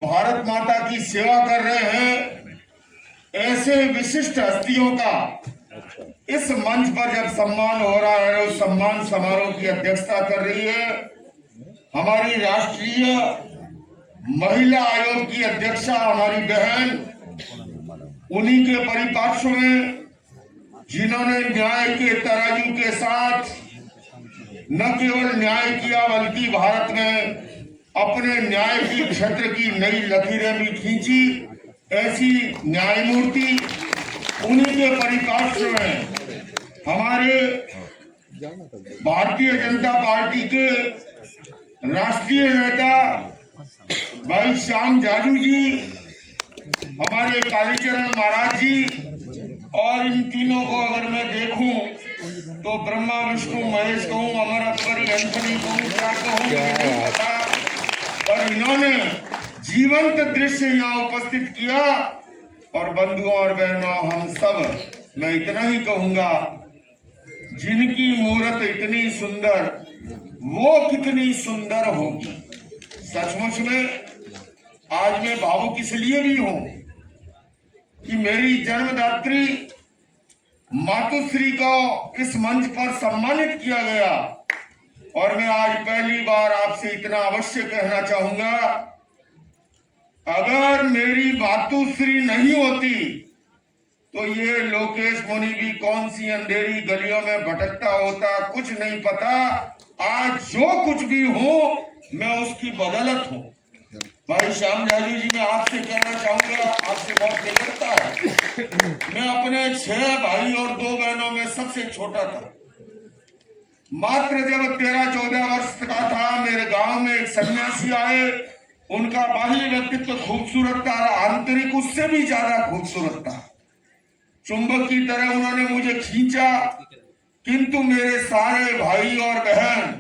भारत माता की सेवा कर रहे हैं, ऐसे विशिष्ट हस्तियों का इस मंच पर जब सम्मान हो रहा है, उस सम्मान समारोह की अध्यक्षता कर रही है हमारी राष्ट्रीय महिला आयोग की अध्यक्षा हमारी बहन। उन्हीं के परिपार्श्व में जिन्होंने न्याय के तराजू के साथ न केवल न्याय किया बल्कि भारत में अपने न्याय की क्षेत्र की नई लकीरें भी खींची, ऐसी न्यायमूर्ति उन्हीं के परिपार्श्व में हमारे भारतीय जनता पार्टी के राष्ट्रीय नेता भाई श्याम जाजू जी, हमारे कालीचरण महाराज जी, और इन तीनों को अगर मैं देखूं तो ब्रह्मा विष्णु महेश कहूं, अमर अकबरी एंथनी कहूं, क्या कहूं, और इन्होंने जीवंत दृश्य यहाँ उपस्थित किया। और बंधुओं और बहनों, हम सब, मैं इतना ही कहूंगा, जिनकी मूर्त इतनी सुंदर वो कितनी सुंदर होगी। सचमुच में आज मैं भावुक इसलिए भी हूं कि मेरी जन्मदात्री मातुश्री को इस मंच पर सम्मानित किया गया। और मैं आज पहली बार आपसे इतना अवश्य कहना चाहूंगा, अगर मेरी मातुश्री नहीं होती तो ये लोकेश मुनि भी कौन सी अंधेरी गलियों में भटकता होता, कुछ नहीं पता। आज जो कुछ भी हो मैं उसकी बदौलत हूं। भाई श्याम जाजू जी, मैं आपसे कहना चाहूंगा, आपसे बहुत निकटता है। मैं अपने 6 भाई और 2 बहनों में सबसे छोटा था। मात्र जब 13-14 वर्ष का था, मेरे गांव में एक सन्यासी आए। उनका बाह्य व्यक्तित्व खूबसूरत था, आंतरिक उससे भी ज्यादा खूबसूरत था। चुंबक की तरह उन्होंने मुझे खींचा, किंतु मेरे सारे भाई और बहन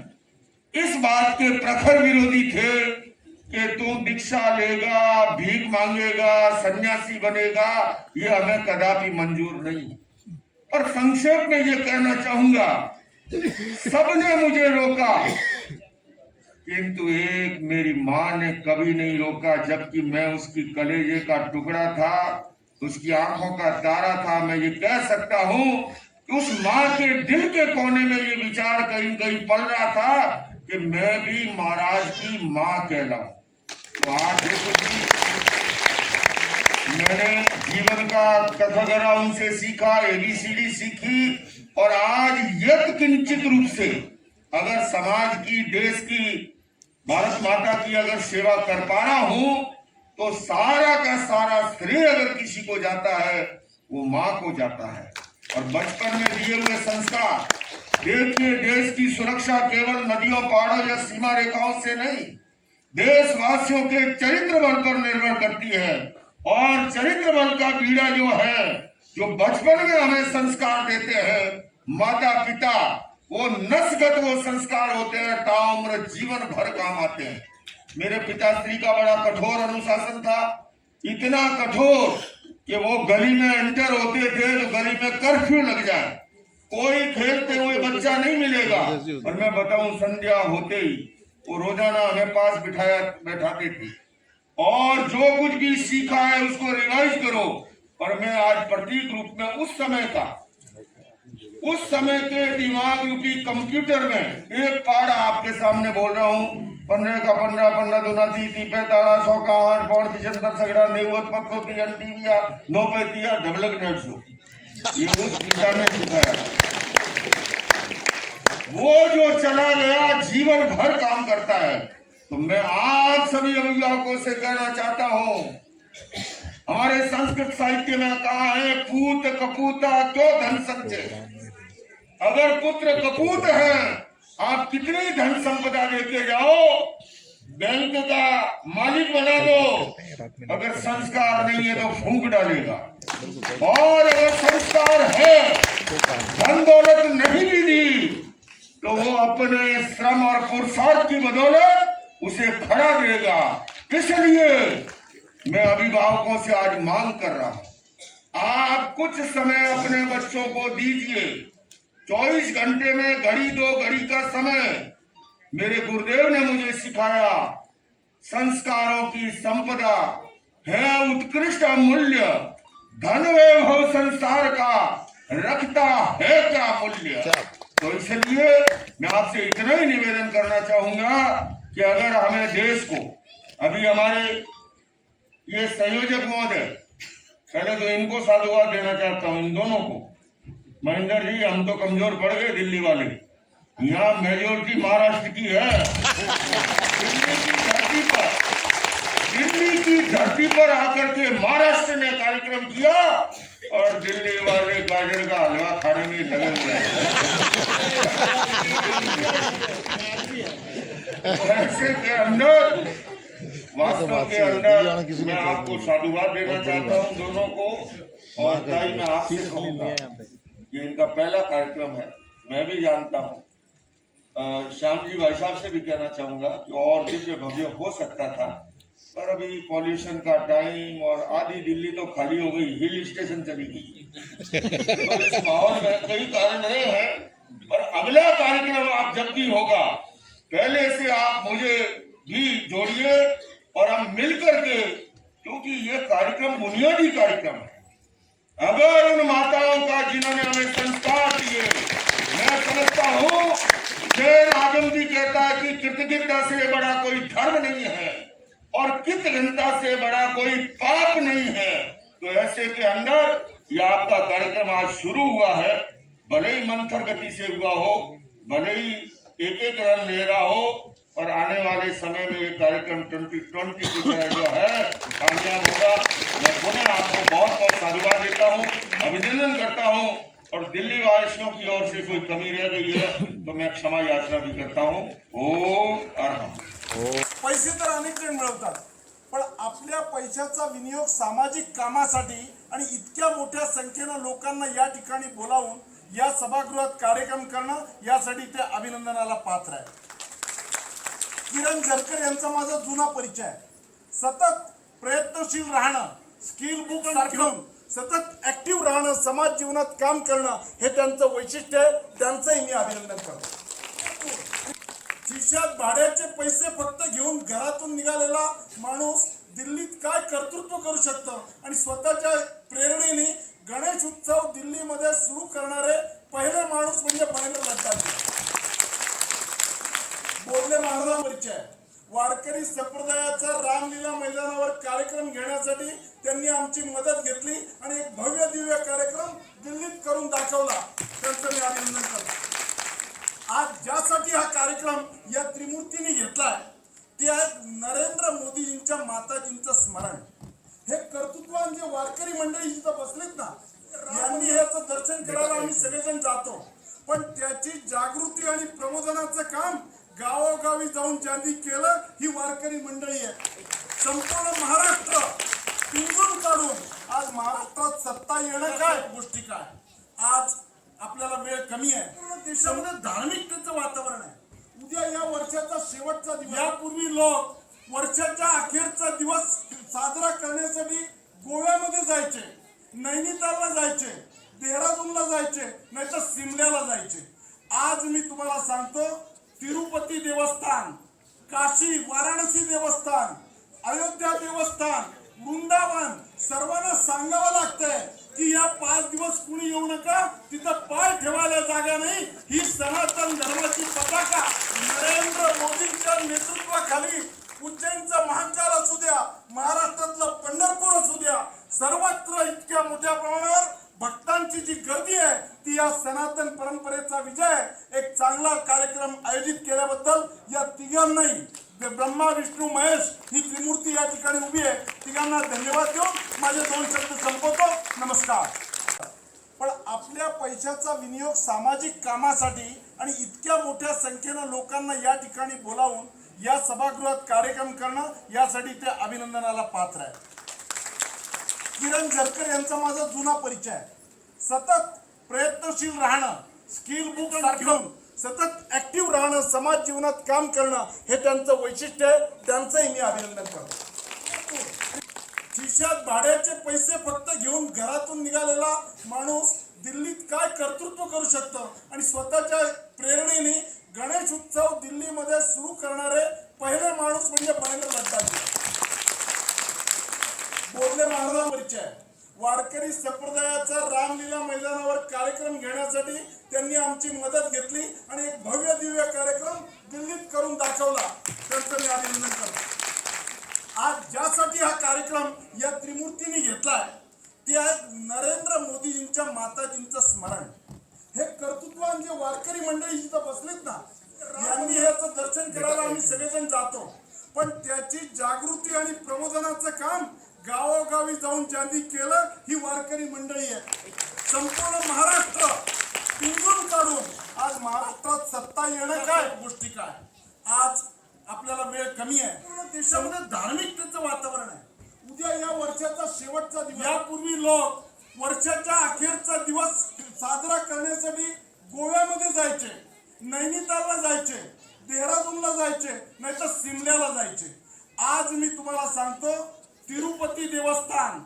इस बात के प्रखर विरोधी थे कि तू दीक्षा लेगा, भीख मांगेगा, सन्यासी बनेगा, ये हमें कदापि मंजूर नहीं। और संक्षेप में ये कहना चाहूंगा, सबने मुझे रोका, किंतु एक मेरी माँ ने कभी नहीं रोका, जबकि मैं उसकी कलेजे का टुकड़ा था, उसकी आंखों का तारा था। मैं ये कह सकता हूँ कि उस माँ के दिल के कोने में ये विचार कहीं कहीं पल रहा था कि मैं भी महाराज की माँ कहलाऊं। तो आज मैंने जीवन का कथगरा उनसे सीखा, ABCD सीखी, और आज यत किंचित रूप से अगर समाज की, देश की, भारत माता की अगर सेवा कर पा रहा हूं तो सारा का सारा श्रेय अगर किसी को जाता है वो माँ को जाता है। और बचपन में दिए हुए संस्कार, देखिए, देश की सुरक्षा केवल नदियों, पहाड़ों या सीमा रेखाओं से नहीं, देशवासियों के चरित्र बल पर निर्भर करती है। और चरित्र बल का बीड़ा जो है, जो बचपन में हमें संस्कार देते हैं माता पिता, वो नस्गत वो संस्कार होते हैं, ताउम्र जीवन भर काम आते हैं। मेरे पिताश्री का बड़ा कठोर अनुशासन था, इतना कठोर कि वो गली में एंटर होते थे तो गली में कर्फ्यू लग जाए, कोई खेलते हुए बच्चा नहीं मिलेगा। और मैं बताऊं, संध्या होते ही वो रोजाना हमें पास बैठाते थे, और जो कुछ भी सीखा है उसको रिवाइज करो। और मैं आज प्रतीक रूप में उस समय के दिमाग रूपी कंप्यूटर में एक पारा आपके सामने बोल रहा हूँ। 15 का 15, 15 दूना 30, 45, 100 का 8, 75 सगड़ा 90 पत्तों की अंटीविया 9 पैतिया डबलक 900। ये उस पिता ने सिखाया, वो जो चला गया जीवन भर काम करता है। तो मैं आप सभी अभिभावकों से कहना चाहता हूँ, हमारे संस्कृत साहित्य में कहा है, पूत कपूता क्यों धन संचय। अगर पुत्र कपूत है, आप कितनी धन संपदा लेके जाओ, बैंक का मालिक बना दो, अगर संस्कार नहीं है तो फूंक डालेगा। और अगर संस्कार है, धन दौलत नहीं भी दी, तो वो अपने श्रम और पुरुषार्थ की बदौलत उसे खड़ा देगा। इसलिए मैं अभिभावकों से आज मांग कर रहा हूं, आप कुछ समय अपने बच्चों को दीजिए। 24 घंटे में घड़ी 2 घड़ी का समय मेरे गुरुदेव ने मुझे सिखाया संस्कारों की संपदा है उत्कृष्ट अमूल्य, धन वैभव संसार का रखता है क्या मूल्य। तो इसलिए मैं आपसे इतना ही निवेदन करना चाहूंगा कि अगर हमें देश को, अभी हमारे ये संयोजक महोदय, पहले तो इनको साधुवाद देना चाहता हूं, इन दोनों को। महेंद्र जी, हम तो कमजोर पड़ गए दिल्ली वाले, यहाँ मेजोरिटी महाराष्ट्र की है। दिल्ली की धरती पर आकर के महाराष्ट्र ने कार्यक्रम किया और दिल्ली वाले गाजर का हलवा खाने में लगे हुए हैं। ऐसे के अंदर, वास्तव के अंदर मैं आपको साधुवाद देना चाहता हूँ दोनों को। और ताई मैं आपसे कहूँगा, ये इनका पहला कार्यक्रम है, मैं भी जानता हूँ। श्याम जी भाई साहब से भी कहना चाहूंगा कि और दिव्य भव्य हो सकता था, पर अभी पॉल्यूशन का टाइम और आधी दिल्ली तो खाली हो गई, हिल स्टेशन चली गई। तो इस माहौल में कई कारण रहे हैं, पर अगला कार्यक्रम आप जब भी होगा, पहले से आप मुझे भी जोड़िए और हम मिलकर के, क्योंकि ये कार्यक्रम बुनियादी कार्यक्रम है। अगर उन माताओं का जिन्होंने हमें संस्कार दिए, मैं समझता हूँ शेर आजम भी कहता है कि कृतज्ञता से बड़ा कोई धर्म नहीं है और कृतज्ञता से बड़ा कोई पाप नहीं है। तो ऐसे के अंदर ये आपका कार्यक्रम आज शुरू हुआ है, भले ही मंथर गति से हुआ हो, भले ही एक एक रन ले रहा हो, और आने वाले समय में ये कार्यक्रम 2020 की तरह जो है कामयाब होगा। मैं पुनः आपको बहुत बहुत साधुवाद देता हूँ, अभिनंदन करता हूँ। और दिल्ली वासियों की ओर से कोई कमी रह गई है तो मैं क्षमा याचना भी करता हूँ। ओम अर्हम। पैसे तर अनेक जण मिळवतात, पण आपल्या पैशाचा विनियोग सामाजिक कामासाठी आणि इतक्या मोठ्या संख्येनं लोकांना या ठिकाणी बोलावून या सभागृहात कार्यक्रम करणं, यासाठी ते अभिनंदनाला पात्र आहे। किरण झरकर यांचा माझा जुना परिचय आहे। सतत प्रयत्नशील राहणं, स्किल बुक घेऊन सतत ऍक्टिव्ह राहणं, समाज जीवनात काम करणं हे त्यांचं वैशिष्ट्य आहे, त्यांचंही मी अभिनंदन करतो। खिशात भाड्याचे पैसे फक्त घेऊन घरातून निघालेला माणूस दिल्लीत काय कर्तृत्व करू शकतो आणि स्वतःच्या प्रेरणेने गणेश उत्सव दिल्लीमध्ये सुरू करणारे पहिले माणूस म्हणजे महेंद्र लड्डाजी। बोरले महाराज परिचय, वारकरी संप्रदायाचा रामलीला मैदानावर कार्यक्रम घेण्यासाठी त्यांनी आमची मदत घेतली आणि एक भव्य दिव्य कार्यक्रम दिल्लीत करून दाखवला, त्यांचं मी अभिनंदन करतो। आज ज्यासाठी हा कार्यक्रम या त्रिमूर्तीने घेतलाय ते आहे नरेंद्र मोदीजींच्या माताजींचं स्मरण। हे कर्तृत्वान जे वारकरी मंडळी जिथं बसलेत ना, यांनी ह्याचं दर्शन करायला आम्ही सगळेजण जातो, पण त्याची जागृती आणि प्रबोधनाचं काम गावोगावी जाऊन ज्यांनी केलं ही वारकरी मंडळी आहे। संपूर्ण महाराष्ट्र पिंजून काढून आज महाराष्ट्रात सत्ता येणं काय गोष्टी काय। आज आपल्याला वेळ कमी आहे, पूर्ण देशामध्ये धार्मिकतेचं वातावरण आहे। उद्या या वर्षाचा शेवटचा दिवस, यापूर्वी लोक वर्षाच्या अखेरचा दिवस साजरा करण्यासाठी गोव्यामध्ये जायचे, नैनितालला जायचे, देहरादूनला जायचे, नाहीतर सिमल्याला जायचे। आज मी तुम्हाला सांगतो, तिरुपती देवस्थान, काशी वाराणसी देवस्थान, अयोध्या देवस्थान, वृंदावन, सर्वांना सांगावं लागतंय की या 5 दिवस कुणी येऊ नका, तिथं पाय ठेवायला जागा नाही। ही सनातन धर्माची पताका नरेंद्र मोदींच्या नेतृत्वाखाली उज्जैनचा महाकाल असू द्या, महाराष्ट्रातलं पंढरपूर असू द्या, सर्वत्र इतक्या मोठ्या प्रमाणावर भक्तांची जी गर्दी आहे ती या सनातन परंपरेचा विजय। एक चांगला कार्यक्रम आयोजित केल्याबद्दल या तिघांनाही, ब्रह्मा विष्णू महेश ही त्रिमूर्ती या ठिकाणी उभी आहे, तिघांना धन्यवाद देऊन माझे 2 शब्द संपवतो। नमस्कार। पण आपल्या पैशाचा विनियोग सामाजिक कामासाठी आणि इतक्या मोठ्या संख्येनं लोकांना या ठिकाणी बोलावून या सभागृहात कार्यक्रम करणं, यासाठी ते अभिनंदनाला पात्र आहे। किरण झरकर यांचा माझा जुना परिचय आहे। सतत प्रयत्नशील राहणं, स्किल बुक घेऊन सतत ऍक्टिव्ह राहणं, समाज जीवनात काम करणं हे त्यांचं वैशिष्ट्य आहे, त्यांचंही मी अभिनंदन करतो। खिशात भाड्याचे पैसे फक्त घेऊन घरातून निघालेला माणूस दिल्लीत काय कर्तृत्व करू शकतो आणि स्वतःच्या प्रेरणेने गणेश उत्सव दिल्लीमध्ये सुरू करणारे पहिले माणूस म्हणजे महेंद्र लड्डाजी बोधले महाराजांवरचे वारकरी संप्रदायाचा रामलीला मैदानावर कार्यक्रम घेण्यासाठी त्यांनी आमची मदत घेतली आणि एक भव्य दिव्य कार्यक्रम दिल्लीत करून दाखवला. त्यांचं मी अभिनंदन करतो. आज ज्यासाठी हा कार्यक्रम या त्रिमूर्तींनी घेतलाय ते आहे नरेंद्र मोदीजींच्या माताजींचं स्मरण. हे कर्तृत्वान जे वारकरी मंडळी जिथं बसलेत ना, यांनी ह्याचं दर्शन करायला आम्ही सगळेजण जातो, पण त्याची जागृती आणि प्रबोधनाचं काम गावोगावी जाऊन ज्यांनी केलं ही वारकरी मंडळी आहे. संपूर्ण महाराष्ट्र पिंजून काढून आज महाराष्ट्रात सत्ता येणं काय गोष्टी काय. आज आपल्याला वेळ कमी आहे. पूर्ण देशामध्ये धार्मिकतेचं वातावरण आहे. उद्या या वर्षाचा शेवटचा दिवस. यापूर्वी लोक वर्षाच्या अखेरचा दिवस साजरा करण्यासाठी गोव्यामध्ये जायचे, नैनितालला जायचे, देहरादूनला जायचे, नाही तर सिमल्याला जायचे. आज मी तुम्हाला सांगतो, तिरुपती देवस्थान,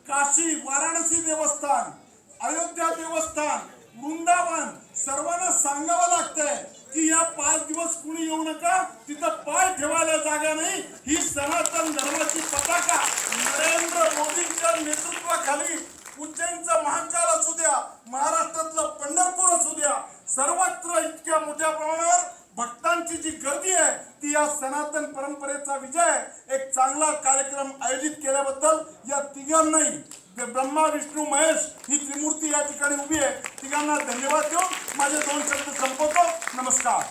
काशी वाराणसी देवस्थान, अयोध्या देवस्थान, वृंदावन सर्वांना सांगावं लागतंय की या 5 दिवस कुणी येऊ नका, तिथं पाय ठेवायला जागा नाही. ही सनातन धर्माची पताका नरेंद्र मोदींच्या नेतृत्वाखाली उज्जैनचा महाकाल असू द्या, महाराष्ट्रातलं पंढरपूर असू द्या, सर्वत्र इतक्या मोठ्या प्रमाणावर भक्तांची जी गर्दी आहे ती या सनातन परंपरेचा विजय. एक चांगला कार्यक्रम आयोजित केल्याबद्दल या तिघांनाही, ब्रह्मा विष्णू महेश ही त्रिमूर्ती या ठिकाणी उभी आहे, तिघांना धन्यवाद देऊन माझे 2 शब्द संपवतो. नमस्कार.